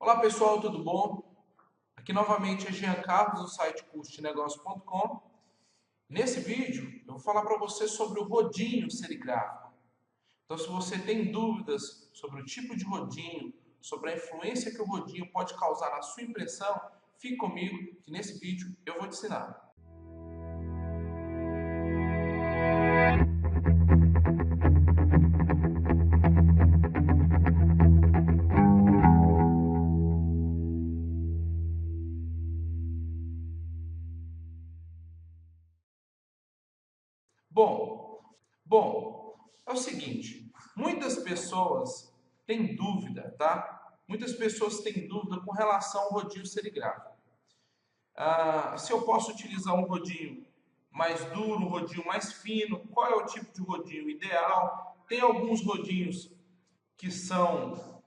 Olá pessoal, tudo bom? Aqui novamente é Jean Carlos do site cursodenegócio.com. Nesse vídeo eu vou falar para você sobre o rodinho serigráfico. Então, se você tem dúvidas sobre o tipo de rodinho, sobre a influência que o rodinho pode causar na sua impressão, fique comigo que nesse vídeo eu vou te ensinar. Bom, é o seguinte, muitas pessoas têm dúvida, tá? Muitas pessoas têm dúvida com relação ao rodinho serigráfico. Se eu posso utilizar um rodinho mais duro, um rodinho mais fino, qual é o tipo de rodinho ideal? Tem alguns rodinhos que são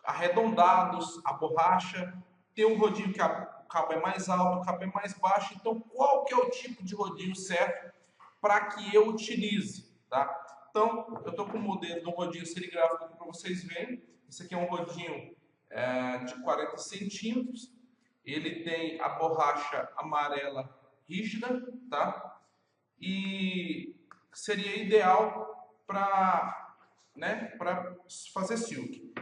arredondados, a borracha, tem um rodinho que o cabo é mais alto, o cabo é mais baixo, então qual que é o tipo de rodinho certo para que eu utilize, tá? Então, eu estou com o modelo do rodinho serigráfico aqui para vocês verem. Esse aqui é um rodinho de 40 centímetros. Ele tem a borracha amarela rígida, tá? E seria ideal para fazer silk.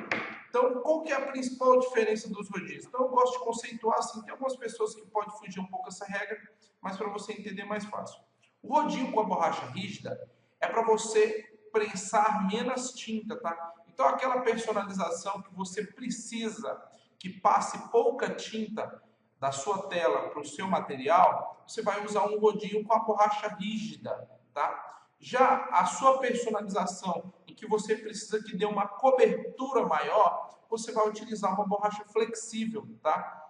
Então, qual que é a principal diferença dos rodinhos? Então, eu gosto de conceituar assim, tem algumas pessoas que podem fugir um pouco dessa regra, mas para você entender mais fácil. O rodinho com a borracha rígida é para você prensar menos tinta, tá? Então, aquela personalização que você precisa que passe pouca tinta da sua tela para o seu material, você vai usar um rodinho com a borracha rígida, tá? Já a sua personalização, em que você precisa que dê uma cobertura maior, você vai utilizar uma borracha flexível, tá?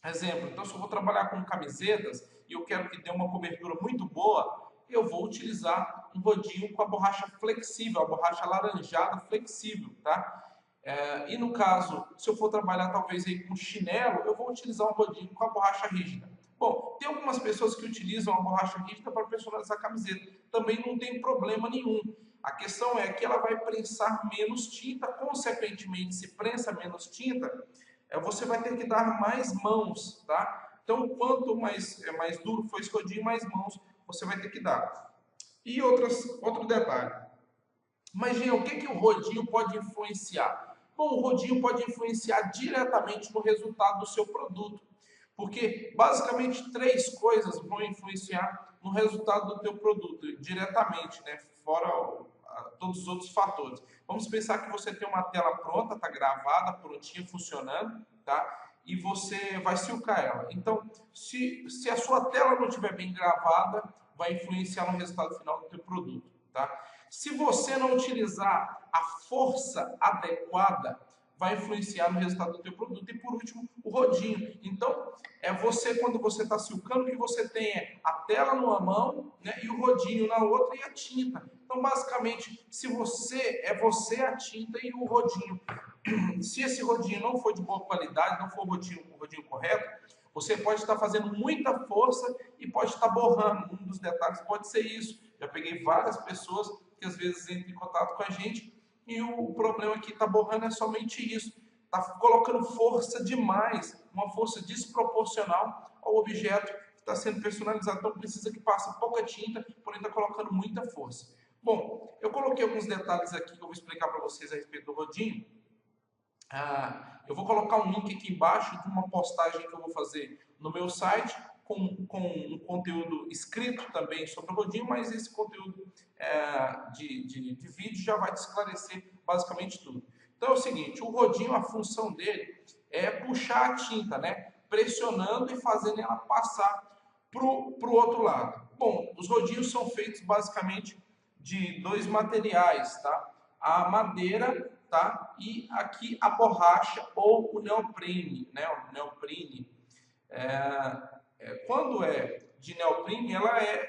Exemplo, então se eu vou trabalhar com camisetas e eu quero que dê uma cobertura muito boa, eu vou utilizar um rodinho com a borracha flexível, a borracha alaranjada flexível, tá? E no caso, se eu for trabalhar talvez aí com chinelo, eu vou utilizar um rodinho com a borracha rígida. Bom, tem algumas pessoas que utilizam a borracha rígida para personalizar a camiseta. Também não tem problema nenhum. A questão é que ela vai prensar menos tinta, consequentemente, se prensa menos tinta, você vai ter que dar mais mãos, tá? Então, quanto mais duro for esse rodinho, mais mãos você vai ter que dar. E outro detalhe. Mas, gente, o que o rodinho pode influenciar? Bom, o rodinho pode influenciar diretamente no resultado do seu produto. Porque, basicamente, três coisas vão influenciar no resultado do teu produto, diretamente, né? Fora todos os outros fatores. Vamos pensar que você tem uma tela pronta, está gravada, prontinha, funcionando, tá? E você vai silcar ela. Então, se a sua tela não estiver bem gravada, vai influenciar no resultado final do teu produto, tá? Se você não utilizar a força adequada, vai influenciar no resultado do teu produto. E por último, o rodinho. Então, quando você está silcando, que você tem a tela numa mão, né, e o rodinho na outra e a tinta. Então, basicamente, se você a tinta e o rodinho. Se esse rodinho não for de boa qualidade, não for o rodinho correto, você pode estar fazendo muita força e pode estar borrando. Um dos detalhes pode ser isso. Já peguei várias pessoas que às vezes entram em contato com a gente e o problema que está borrando é somente isso. Está colocando força demais, uma força desproporcional ao objeto que está sendo personalizado. Então precisa que passe pouca tinta, porém está colocando muita força. Bom, eu coloquei alguns detalhes aqui que eu vou explicar para vocês a respeito do rodinho. Eu vou colocar um link aqui embaixo de uma postagem que eu vou fazer no meu site com um conteúdo escrito também sobre o rodinho, mas esse conteúdo de vídeo já vai te esclarecer basicamente tudo. Então é o seguinte, o rodinho, a função dele é puxar a tinta, né? Pressionando e fazendo ela passar para o outro lado. Bom, os rodinhos são feitos basicamente de dois materiais, tá? A madeira, tá? E aqui a borracha ou o neoprene, né? O neoprene. Quando é de neoprene,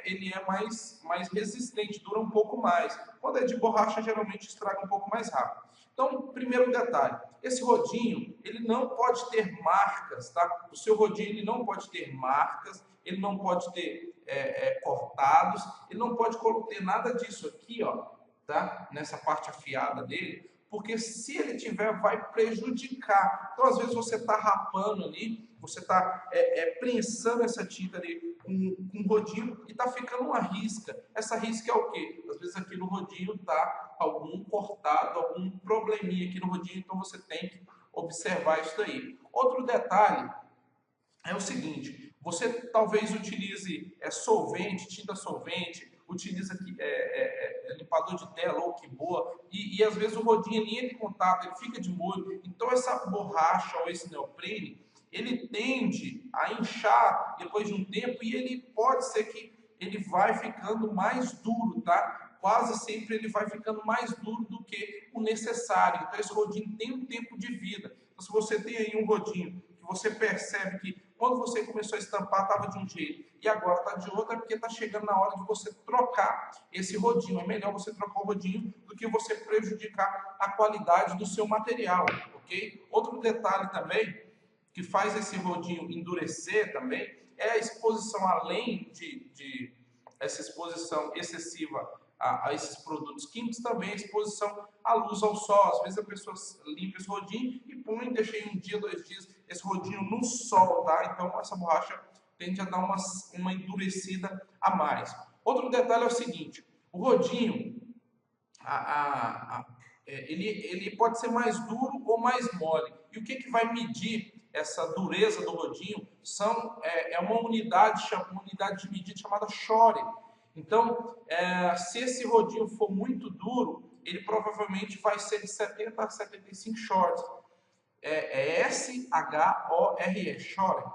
ele é mais resistente, dura um pouco mais. Quando é de borracha, geralmente estraga um pouco mais rápido. Então, primeiro detalhe, esse rodinho, ele não pode ter marcas, tá? O seu rodinho, ele não pode ter marcas, ele não pode ter cortados, ele não pode ter nada disso aqui, ó, tá? Nessa parte afiada dele, porque se ele tiver, vai prejudicar. Então, às vezes, você está rapando ali, você está prensando essa tinta ali com o rodinho e está ficando uma risca. Essa risca é o quê? Às vezes aqui no rodinho está algum cortado, algum probleminha aqui no rodinho, então você tem que observar isso daí. Outro detalhe é o seguinte, você talvez utilize solvente, tinta solvente, utiliza limpador de tela ou que boa, e às vezes o rodinho ele entra em contato, ele fica de molho, então essa borracha ou esse neoprene, ele tende a inchar depois de um tempo e ele pode ser que ele vai ficando mais duro, tá? Quase sempre ele vai ficando mais duro do que o necessário. Então esse rodinho tem um tempo de vida. Então se você tem aí um rodinho que você percebe que quando você começou a estampar estava de um jeito e agora está de outro, é porque está chegando na hora de você trocar esse rodinho. É melhor você trocar o rodinho do que você prejudicar a qualidade do seu material, ok? Outro detalhe também que faz esse rodinho endurecer também é a exposição, além de essa exposição excessiva a esses produtos químicos, também a exposição à luz, ao sol. Às vezes a pessoa limpa esse rodinho e põe, deixa aí um dia, 2 dias, esse rodinho no sol, tá? Então essa borracha tende a dar uma endurecida a mais. Outro detalhe é o seguinte, o rodinho, ele pode ser mais duro ou mais mole. E o que vai medir essa dureza do rodinho é uma unidade de medida chamada Shore. Então, se esse rodinho for muito duro, ele provavelmente vai ser de 70 a 75 shorts. S-H-O-R-E, Shore.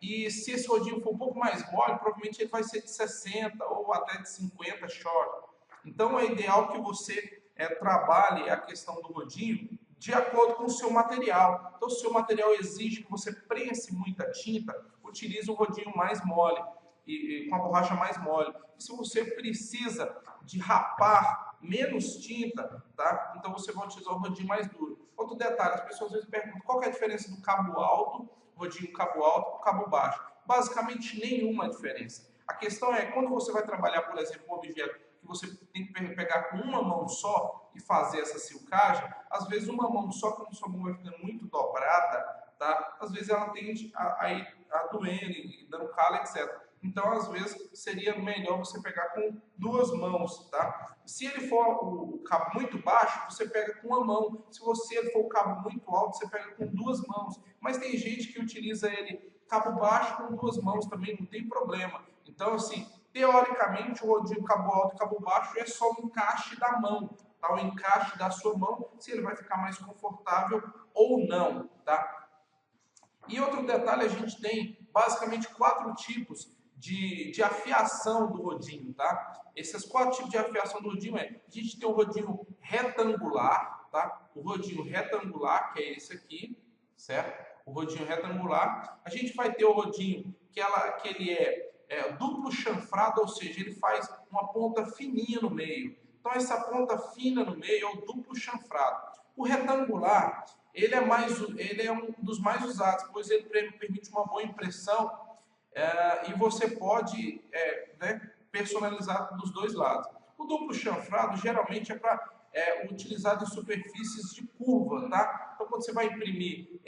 E se esse rodinho for um pouco mais mole, provavelmente ele vai ser de 60 ou até de 50 short. Então é ideal que você trabalhe a questão do rodinho de acordo com o seu material. Então, se o seu material exige que você prense muita tinta, utilize um rodinho mais mole, e com a borracha mais mole. E se você precisa de rapar menos tinta, tá? Então você vai utilizar o rodinho mais duro. Outro detalhe, as pessoas às vezes perguntam qual é a diferença do cabo alto, rodinho cabo alto, com cabo baixo. Basicamente nenhuma diferença. A questão é, quando você vai trabalhar, por exemplo, um objeto que você tem que pegar com uma mão só e fazer essa silcagem, às vezes uma mão só, quando sua mão vai ficando muito dobrada, tá? Às vezes ela tende a doer, dando calo, etc. Então, às vezes, seria melhor você pegar com 2 mãos, tá? Se ele for o cabo muito baixo, você pega com uma mão. Se ele for o cabo muito alto, você pega com 2 mãos. Mas tem gente que utiliza ele cabo baixo com 2 mãos também, não tem problema. Então, assim, teoricamente, o rodinho cabo alto e cabo baixo é só o encaixe da mão, tá? O encaixe da sua mão, se ele vai ficar mais confortável ou não, tá? E outro detalhe, a gente tem basicamente 4 tipos de afiação do rodinho, tá? Esses 4 tipos de afiação do rodinho a gente tem o rodinho retangular, tá? O rodinho retangular, que é esse aqui, certo? O rodinho retangular. A gente vai ter o rodinho que ele é duplo chanfrado, ou seja, ele faz uma ponta fininha no meio. Então essa ponta fina no meio é o duplo chanfrado. O retangular, ele é um dos mais usados, pois ele permite uma boa impressão e você pode personalizar dos 2 lados. O duplo chanfrado geralmente é para utilizado em superfícies de curva, tá? Então quando você vai imprimir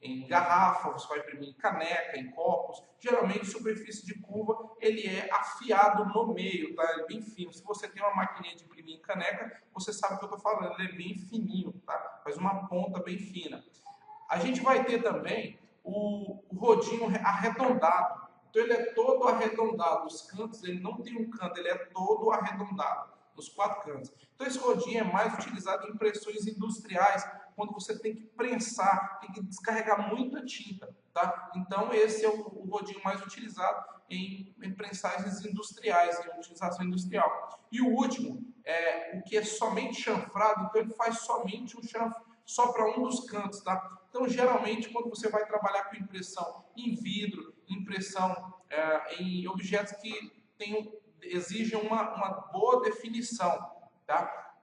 em garrafa, você vai imprimir em caneca, em copos, geralmente superfície de curva ele é afiado no meio, tá? Ele é bem fino. Se você tem uma maquininha de imprimir em caneca, você sabe o que eu estou falando, ele é bem fininho, tá? Faz uma ponta bem fina. A gente vai ter também o rodinho arredondado. Então ele é todo arredondado. Os cantos, ele não tem um canto, ele é todo arredondado, nos 4 cantos. Então esse rodinho é mais utilizado em impressões industriais, quando você tem que prensar, tem que descarregar muita tinta, tá? Então esse é o rodinho mais utilizado em prensagens industriais, em utilização industrial. E o último, o que é somente chanfrado, então ele faz somente um chanfro, só para um dos cantos, tá? Então, geralmente, quando você vai trabalhar com impressão em vidro, impressão em objetos que exigem uma boa definição, tá?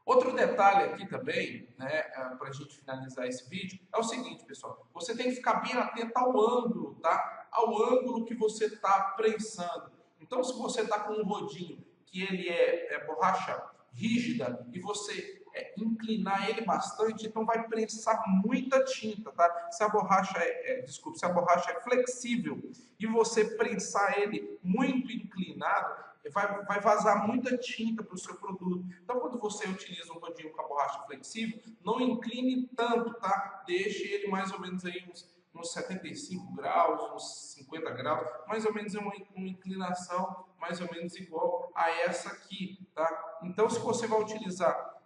Outro detalhe aqui também, né, para a gente finalizar esse vídeo, é o seguinte, pessoal. Você tem que ficar bem atento ao ângulo, tá? Ao ângulo que você está prensando. Então, se você está com um rodinho que ele é borracha rígida e você inclinar ele bastante, então vai prensar muita tinta, tá? Se a borracha se a borracha é flexível e você prensar ele muito inclinado, vai vazar muita tinta para o seu produto. Então, quando você utiliza um rodinho com a borracha flexível, não incline tanto, tá? Deixe ele mais ou menos aí uns 75 graus, uns 50 graus, mais ou menos uma inclinação mais ou menos igual a essa aqui, tá? Então, se você vai utilizar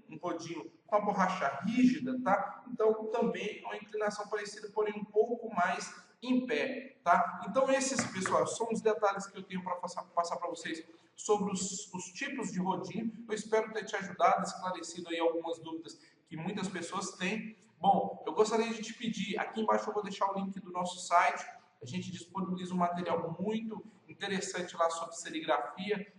um rodinho com a borracha rígida, tá? Então, também é uma inclinação parecida, porém um pouco mais em pé, tá? Então, esses, pessoal, são os detalhes que eu tenho para passar para vocês sobre os tipos de rodinho. Eu espero ter te ajudado, esclarecido aí algumas dúvidas que muitas pessoas têm. Bom, eu gostaria de te pedir, aqui embaixo eu vou deixar o link do nosso site. A gente disponibiliza um material muito interessante lá sobre serigrafia.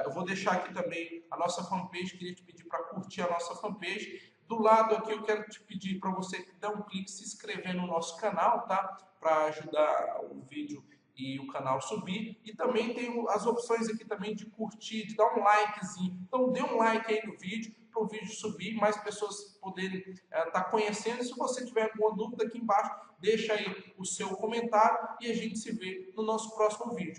Eu vou deixar aqui também a nossa fanpage, queria te pedir para curtir a nossa fanpage. Do lado aqui eu quero te pedir para você dar um clique, se inscrever no nosso canal, tá? Para ajudar o vídeo e o canal subir. E também tem as opções aqui também de curtir, de dar um likezinho. Então dê um like aí no vídeo, para o vídeo subir, mais pessoas poderem estar conhecendo. Se você tiver alguma dúvida aqui embaixo, deixa aí o seu comentário e a gente se vê no nosso próximo vídeo.